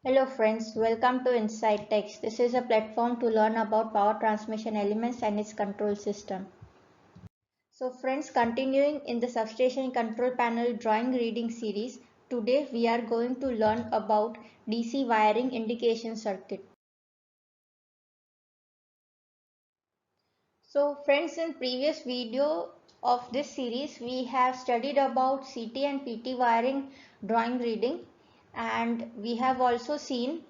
Hello friends, welcome to Inside Text. This is a platform to learn about power transmission elements and its control system. So friends, continuing in the substation control panel drawing reading series, today we are going to learn about DC wiring indication circuit. So friends, in previous video of this series, we have studied about CT and PT wiring drawing reading, and we have also seen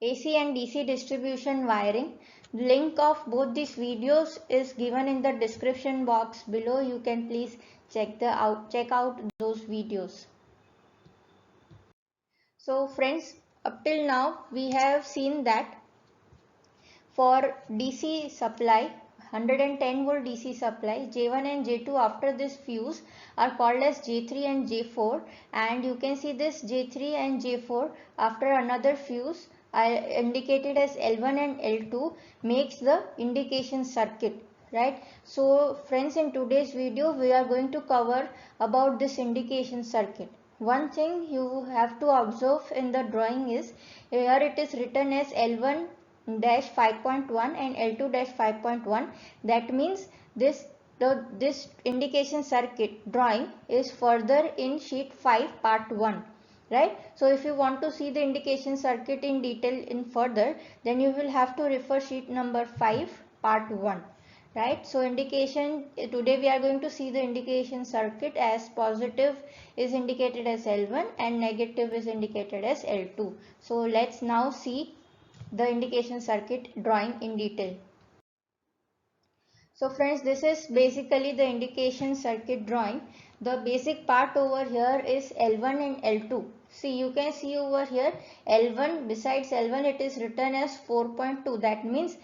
AC and DC distribution wiring. Link of both these videos is given in the description box below. You can please check out those videos. So friends, up till now we have seen that for DC supply, 110 volt DC supply, J1 and J2 after this fuse are called as J3 and J4, and you can see this J3 and J4 after another fuse are indicated as L1 and L2 makes the indication circuit, right? So friends, in today's video we are going to cover about this indication circuit. One thing you have to observe in the drawing is here it is written as L1 dash 5.1 and L2 dash 5.1. That means this indication circuit drawing is further in sheet 5 part 1, right? So if you want to see the indication circuit in detail in further, then you will have to refer sheet number 5 part 1, right? So indication, today we are going to see the indication circuit as positive is indicated as L1 and negative is indicated as L2. So let's now see the indication circuit drawing in detail. So friends, this is basically the indication circuit drawing. The basic part over here is L1 and L2. See, you can see over here L1, besides L1 it is written as 4.2. That means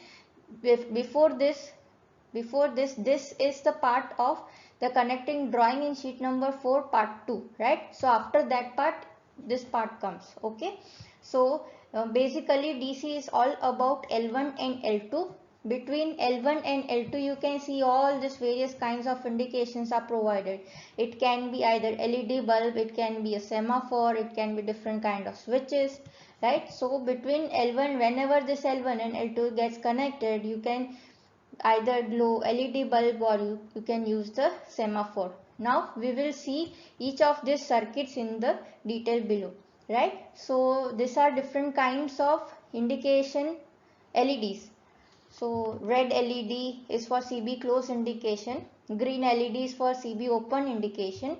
before this this is the part of the connecting drawing in sheet number 4 part 2, right? So after that part this part comes. Okay, so basically DC is all about L1 and L2. Between L1 and L2 you can see all these various kinds of indications are provided. It can be either LED bulb, it can be a semaphore, it can be different kind of switches, right? So between L1, whenever this L1 and L2 gets connected, you can either glow LED bulb or you can use the semaphore. Now we will see each of these circuits in the detail below, right? So these are different kinds of indication LEDs. So red LED is for CB close indication, green LED is for CB open indication,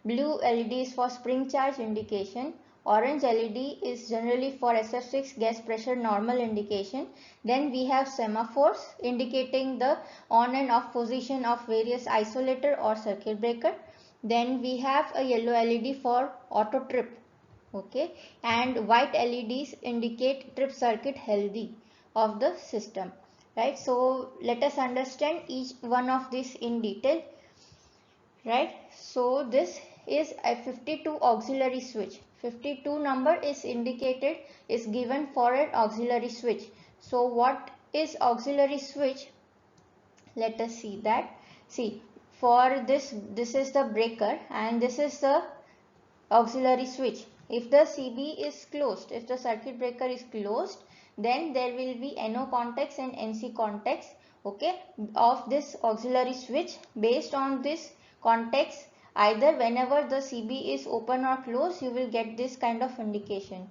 blue LED is for spring charge indication, orange LED is generally for SF6 gas pressure normal indication. Then we have semaphores indicating the on and off position of various isolator or circuit breaker. Then we have a yellow LED for auto trip, okay, and white LEDs indicate trip circuit healthy of the system, right? So let us understand each one of these in detail, right? So this is a 52 auxiliary switch. 52 number is indicated, is given for an auxiliary switch. So what is auxiliary switch? Let us see that. See, for this is the breaker and this is the auxiliary switch. If the CB is closed, if the circuit breaker is closed, then there will be NO contacts and NC contacts, okay, of this auxiliary switch. Based on this contacts, either whenever the CB is open or closed, you will get this kind of indication.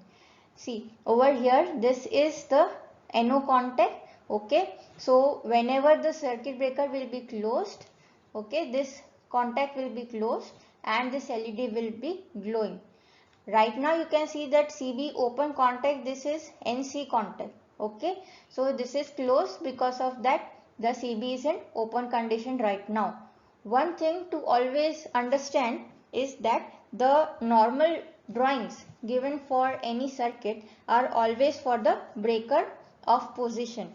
See over here, this is the NO contact, okay. So whenever the circuit breaker will be closed, okay, this contact will be closed and this LED will be glowing. Right now you can see that CB open contact, this is NC contact, okay. So this is closed, because of that the CB is in open condition right now. One thing to always understand is that the normal drawings given for any circuit are always for the breaker of position,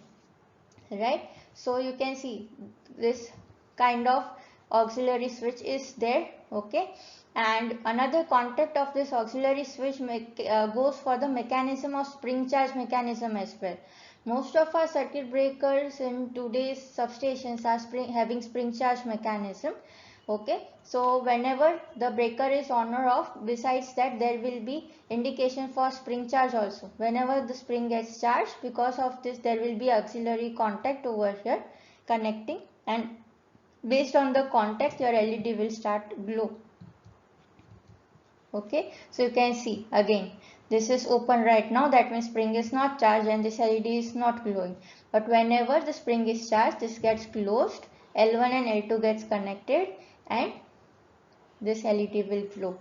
right? So you can see this kind of auxiliary switch is there, okay. And another contact of this auxiliary switch goes for the mechanism of spring charge mechanism as well. Most of our circuit breakers in today's substations are having spring charge mechanism. Okay, so whenever the breaker is on or off, besides that there will be indication for spring charge also. Whenever the spring gets charged, because of this there will be auxiliary contact over here connecting, and based on the contact your LED will start glow. Okay, so you can see again this is open right now, that means spring is not charged and this LED is not glowing. But whenever the spring is charged, this gets closed, L1 and L2 gets connected and this LED will glow.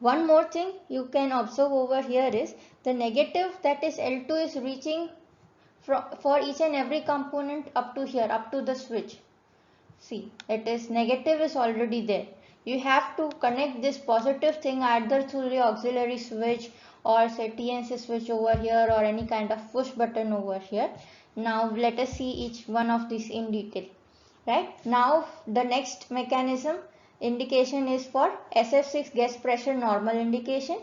One more thing you can observe over here is the negative, that is L2 is reaching for each and every component up to here, up to the switch. See, it is negative is already there. You have to connect this positive thing either through the auxiliary switch or say TNC switch over here or any kind of push button over here. Now let us see each one of these in detail. Right, now the next mechanism indication is for SF6 gas pressure normal indication.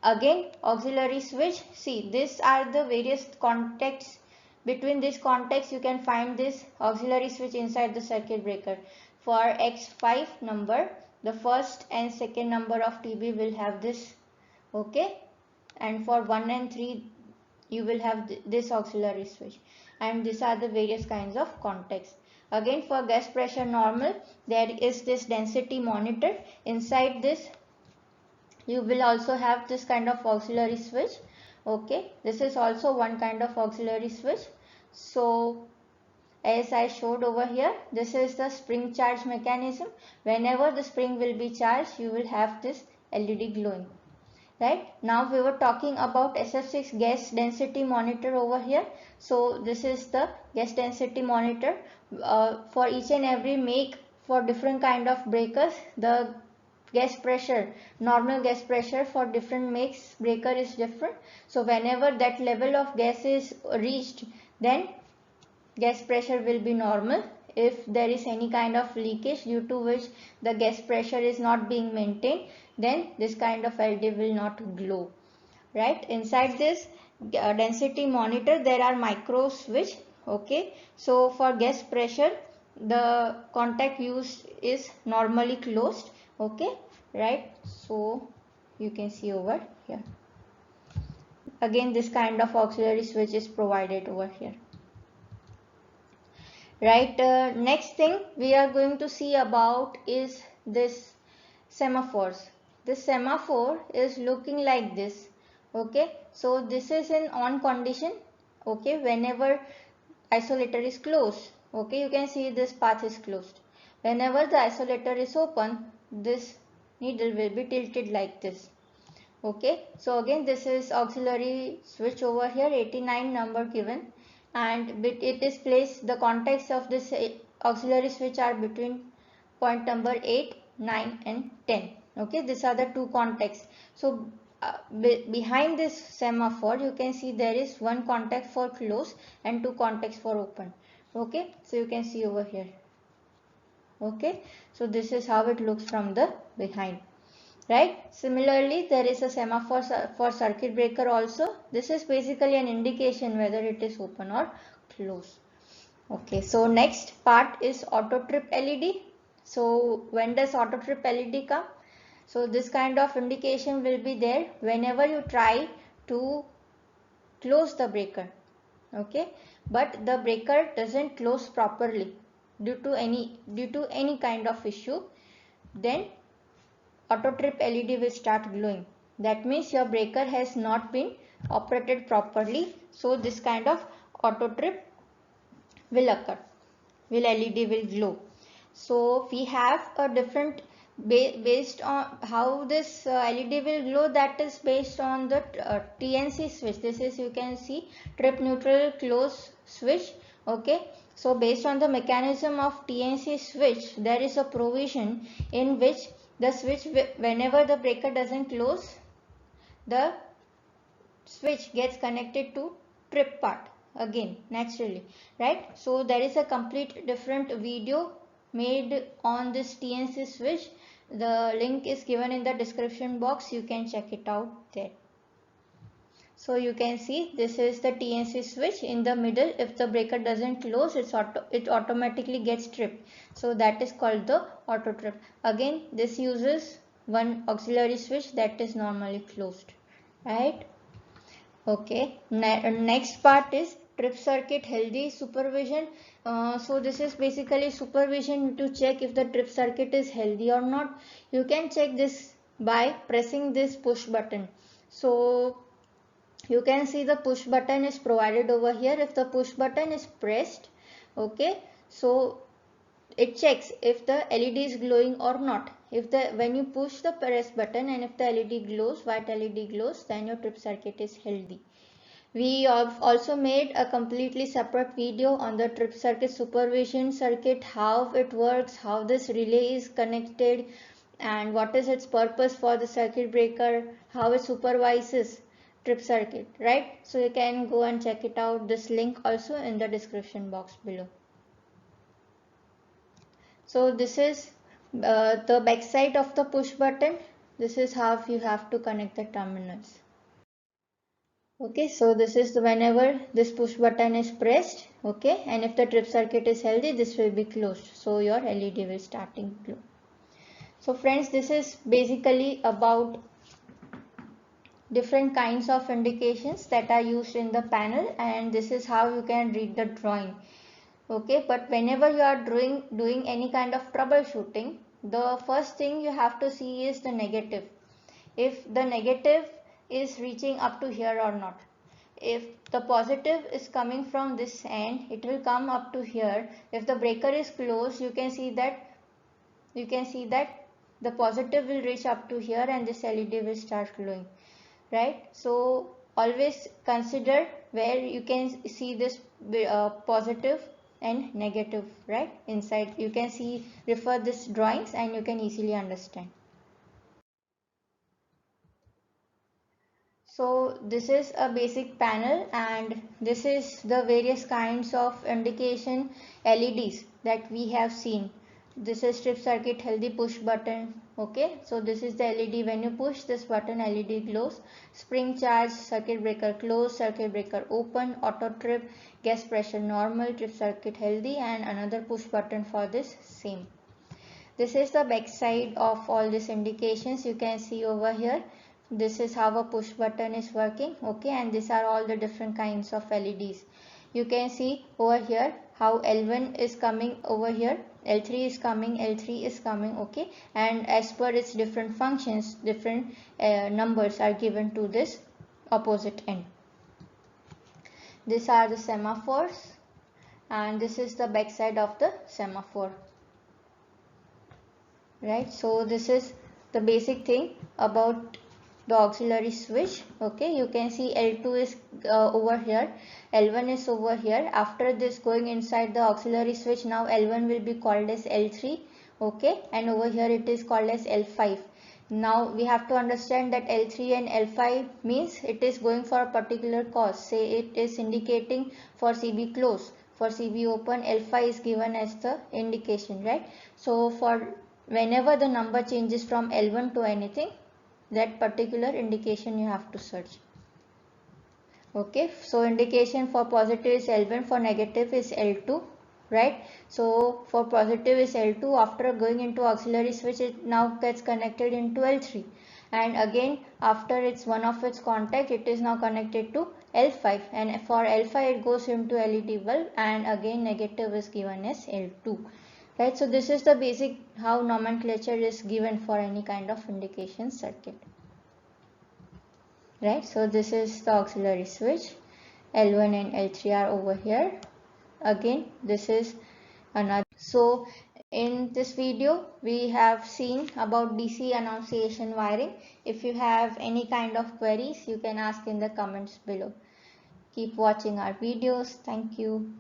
Again auxiliary switch. See, these are the various contacts. Between these contacts you can find this auxiliary switch inside the circuit breaker. For X5 number, the first and second number of TB will have this. Okay, and for 1 and 3 you will have this auxiliary switch, and these are the various kinds of contacts. Again for gas pressure normal, there is this density monitor. Inside this you will also have this kind of auxiliary switch. Okay, this is also one kind of auxiliary switch. So as I showed over here, this is the spring charge mechanism. Whenever the spring will be charged, you will have this LED glowing. Right, now we were talking about SF6 gas density monitor over here. So this is the gas density monitor. For each and every make, for different kind of breakers, the gas pressure, normal gas pressure for different makes breaker is different. So whenever that level of gas is reached, then gas pressure will be normal. If there is any kind of leakage due to which the gas pressure is not being maintained, then this kind of LED will not glow. Right, inside this density monitor there are micro switch. Okay, so for gas pressure the contact used is normally closed. Okay, right, so you can see over here. Again this kind of auxiliary switch is provided over here. Right, next thing we are going to see about is this semaphores. This semaphore is looking like this. Okay, so this is in on condition. Okay, whenever isolator is closed, okay, you can see this path is closed. Whenever the isolator is open, this needle will be tilted like this. Okay, so again this is auxiliary switch over here, 89 number given, and it is placed, the contacts of this auxiliary switch are between point number 8, 9 and 10. Okay, these are the two contacts. So behind this semaphore you can see there is one contact for close and two contacts for open. Okay, so you can see over here. Okay, so this is how it looks from the behind. Right, similarly there is a semaphore for circuit breaker also. This is basically an indication whether it is open or closed. Okay, so next part is auto trip LED. So when does auto trip LED come? So this kind of indication will be there whenever you try to close the breaker. Okay, but the breaker doesn't close properly due to any kind of issue, then auto trip LED will start glowing. That means your breaker has not been operated properly. So this kind of auto trip will occur. LED will glow. So we have a different based on how this LED will glow, that is based on the TNC switch. This is, you can see, trip neutral close switch. Okay, so based on the mechanism of TNC switch, there is a provision in which the switch, whenever the breaker doesn't close, the switch gets connected to trip part again naturally. Right, so there is a complete different video made on this TNC switch. The link is given in the description box, you can check it out there. So you can see this is the TNC switch in the middle. If the breaker doesn't close, it automatically gets tripped. So that is called the auto trip. Again, this uses one auxiliary switch that is normally closed, right? Okay, next part is trip circuit healthy supervision. So this is basically supervision to check if the trip circuit is healthy or not. You can check this by pressing this push button. So you can see the push button is provided over here. If the push button is pressed, okay, so it checks if the LED is glowing or not. If when you push the press button and if the LED glows, white LED glows, then your trip circuit is healthy. We have also made a completely separate video on the trip circuit supervision circuit, how it works, how this relay is connected, and what is its purpose for the circuit breaker, how it supervises trip circuit, right? So you can go and check it out. This link also in the description box below. So this is the back side of the push button. This is how you have to connect the terminals. Okay, so this is whenever this push button is pressed, okay, and if the trip circuit is healthy, this will be closed. So your LED will starting glow. So friends, this is basically about different kinds of indications that are used in the panel, and this is how you can read the drawing. Okay, but whenever you are doing any kind of troubleshooting, the first thing you have to see is the negative. If the negative is reaching up to here or not. If the positive is coming from this end, it will come up to here. If the breaker is closed, you can see that the positive will reach up to here and this LED will start glowing, right? So always consider where you can see this positive and negative, right? Inside you can see, refer this drawings and you can easily understand. So this is a basic panel and this is the various kinds of indication LEDs that we have seen. This is strip circuit healthy push button. Okay, so this is the LED. When you push this button, LED glows. Spring charge, circuit breaker close, circuit breaker open, auto trip, gas pressure normal, trip circuit healthy, and another push button for this same. This is the back side of all these indications. You can see over here. This is how a push button is working. Okay, and these are all the different kinds of LEDs. You can see over here how L1 is coming over here, L3 is coming, L3 is coming. Okay, and as per its different functions, different numbers are given to this opposite end. These are the semaphores and this is the back side of the semaphore. Right, so this is the basic thing about the auxiliary switch. Okay, you can see L2 is over here, L1 is over here. After this, going inside the auxiliary switch, now L1 will be called as L3. Okay, and over here it is called as L5. Now we have to understand that L3 and L5 means it is going for a particular cause. Say it is indicating for CB close, for CB open, L5 is given as the indication, right? So for whenever the number changes from L1 to anything, that particular indication you have to search. Okay, so indication for positive is L1, for negative is L2, right? So for positive is L2, after going into auxiliary switch it now gets connected into L3, and again after it's one of its contact it is now connected to L5, and for L5 it goes into LED bulb, and again negative is given as L2. Right, so this is the basic how nomenclature is given for any kind of indication circuit. Right, so this is the auxiliary switch. L1 and L3 are over here. Again, this is another. So in this video we have seen about DC annunciation wiring. If you have any kind of queries, you can ask in the comments below. Keep watching our videos. Thank you.